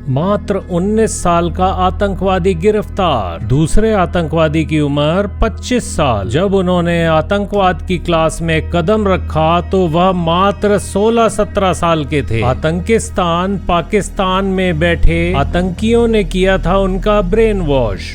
मात्र 19 साल का आतंकवादी गिरफ्तार। दूसरे आतंकवादी की उम्र 25 साल। जब उन्होंने आतंकवाद की क्लास में कदम रखा तो वह मात्र 16-17 साल के थे। आतंकिस्तान पाकिस्तान में बैठे आतंकियों ने किया था उनका ब्रेन वॉश।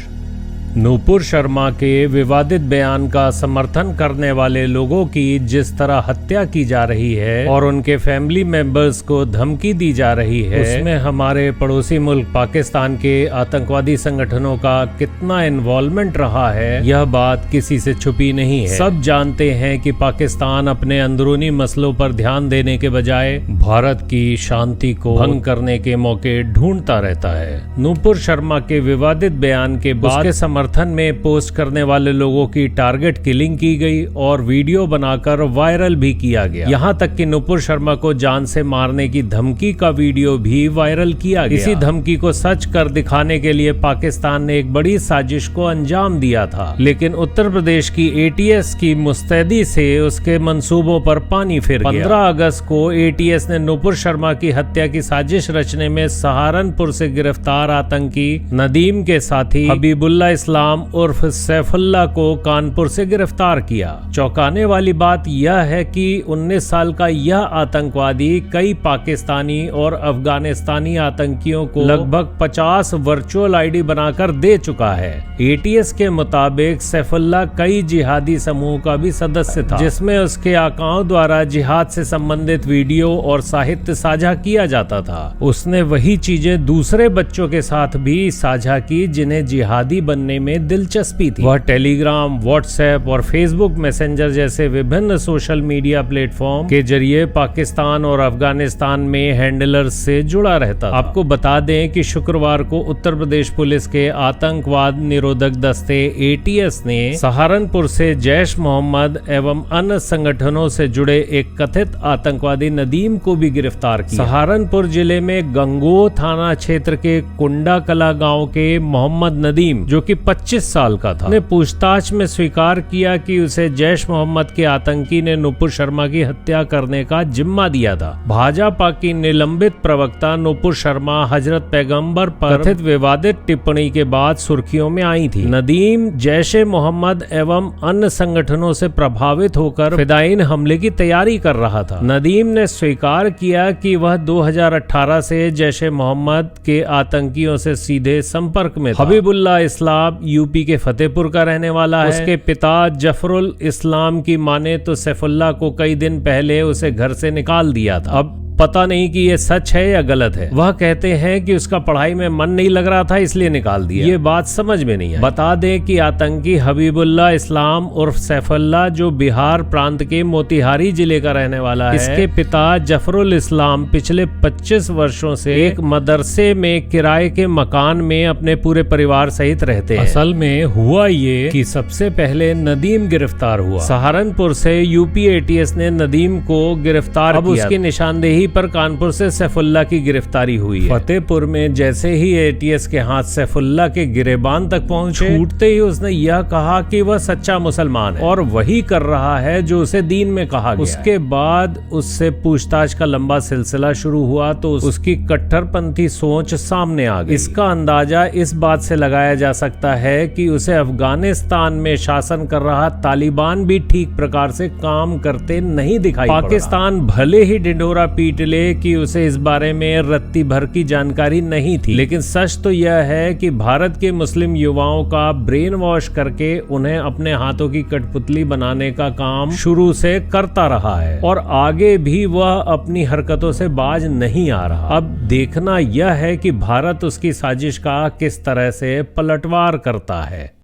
नूपुर शर्मा के विवादित बयान का समर्थन करने वाले लोगों की जिस तरह हत्या की जा रही है और उनके फैमिली मेंबर्स को धमकी दी जा रही है, उसमें हमारे पड़ोसी मुल्क पाकिस्तान के आतंकवादी संगठनों का कितना इन्वॉल्वमेंट रहा है, यह बात किसी से छुपी नहीं है। सब जानते हैं कि पाकिस्तान अपने अंदरूनी मसलों पर ध्यान देने के बजाय भारत की शांति को भंग करने के मौके ढूंढता रहता है। नूपुर शर्मा के विवादित बयान के बाद समर्थन में पोस्ट करने वाले लोगों की टारगेट किलिंग की गई और वीडियो बनाकर वायरल भी किया गया। यहां तक कि नूपुर शर्मा को जान से मारने की धमकी का वीडियो भी वायरल किया गया। इसी धमकी को सच कर दिखाने के लिए पाकिस्तान ने एक बड़ी साजिश को अंजाम दिया था, लेकिन उत्तर प्रदेश की ATS की मुस्तैदी से उसके मंसूबों पर पानी फिर गया। 15 अगस्त को ATS ने नूपुर शर्मा की हत्या की साजिश रचने में सहारनपुर से गिरफ्तार आतंकी नदीम के साथी हबीबुल्लाह इस्लाम उर्फ सैफुल्लाह को कानपुर से गिरफ्तार किया। चौंकाने वाली बात यह है कि 19 साल का यह आतंकवादी कई पाकिस्तानी और अफगानिस्तानी आतंकियों को लगभग 50 वर्चुअल ID बनाकर दे चुका है। ATS के मुताबिक सैफुल्लाह कई जिहादी समूह का भी सदस्य था, जिसमें उसके आकाओं द्वारा जिहाद से संबंधित वीडियो और साहित्य साझा किया जाता था। उसने वही चीजें दूसरे बच्चों के साथ भी साझा की जिन्हें जिहादी बनने में दिलचस्पी थी। वह टेलीग्राम, व्हाट्सएप और फेसबुक मैसेंजर जैसे विभिन्न सोशल मीडिया प्लेटफॉर्म के जरिए पाकिस्तान और अफगानिस्तान में हैंडलर्स से जुड़ा रहता था। आपको बता दें कि शुक्रवार को उत्तर प्रदेश पुलिस के आतंकवाद निरोधक दस्ते ATS ने सहारनपुर से जैश मोहम्मद एवं अन्य संगठनों से जुड़े एक कथित आतंकवादी नदीम को भी गिरफ्तार किया। सहारनपुर जिले में गंगोह थाना क्षेत्र के कुंडा कला गाँव के मोहम्मद नदीम, जो कि 25 साल का था, ने पूछताछ में स्वीकार किया कि उसे जैश मोहम्मद के आतंकी ने नूपुर शर्मा की हत्या करने का जिम्मा दिया था। भाजपा की निलंबित प्रवक्ता नूपुर शर्मा हजरत पैगंबर पर कथित विवादित टिप्पणी के बाद सुर्खियों में आई थी। नदीम जैशे मोहम्मद एवं अन्य संगठनों से प्रभावित होकर फिदायीन हमले की तैयारी कर रहा था। नदीम ने स्वीकार किया कि वह 2018 से जैशे मोहम्मद के आतंकियों से सीधे संपर्क में था। हबीबुल्लाह इस्लाम यूपी के फतेहपुर का रहने वाला है। उसके पिता जफरुल इस्लाम की माने तो सैफुल्लाह को कई दिन पहले उसे घर से निकाल दिया था। अब पता नहीं कि ये सच है या गलत है। वह कहते हैं कि उसका पढ़ाई में मन नहीं लग रहा था इसलिए निकाल दिया। ये बात समझ में नहीं आई। बता दें कि आतंकी हबीबुल्लाह इस्लाम उर्फ सैफुल्लाह, जो बिहार प्रांत के मोतिहारी जिले का रहने वाला है, इसके पिता जफरुल इस्लाम पिछले 25 वर्षों से एक मदरसे में किराए के मकान में अपने पूरे परिवार सहित रहते हैं। असल में हुआ ये कि सबसे पहले नदीम गिरफ्तार हुआ। सहारनपुर से UP ATS ने नदीम को गिरफ्तार किया। अब उसकी निशानदेही पर कानपुर से सैफुल्लाह की गिरफ्तारी हुई है। फतेहपुर में जैसे ही ATS के हाथ सैफुल्लाह के गिरेबान तक पहुंचे, छूटते ही उसने यह कहा कि वह सच्चा मुसलमान है और वही कर रहा है जो उसे दीन में कहा गया। उसके बाद उससे पूछताछ का लंबा सिलसिला शुरू हुआ तो उसकी कट्टरपंथी सोच सामने आ गई। इसका अंदाजा इस बात से लगाया जा सकता है कि उसे अफगानिस्तान में शासन कर रहा तालिबान भी ठीक प्रकार से काम करते नहीं दिखाई पड़ रहा। पाकिस्तान भले ही ढिंढोरा पीट ले कि उसे इस बारे में रत्ती भर की जानकारी नहीं थी, लेकिन सच तो यह है कि भारत के मुस्लिम युवाओं का ब्रेन वॉश करके उन्हें अपने हाथों की कठपुतली बनाने का काम शुरू से करता रहा है और आगे भी वह अपनी हरकतों से बाज नहीं आ रहा। अब देखना यह है कि भारत उसकी साजिश का किस तरह से पलटवार करता है।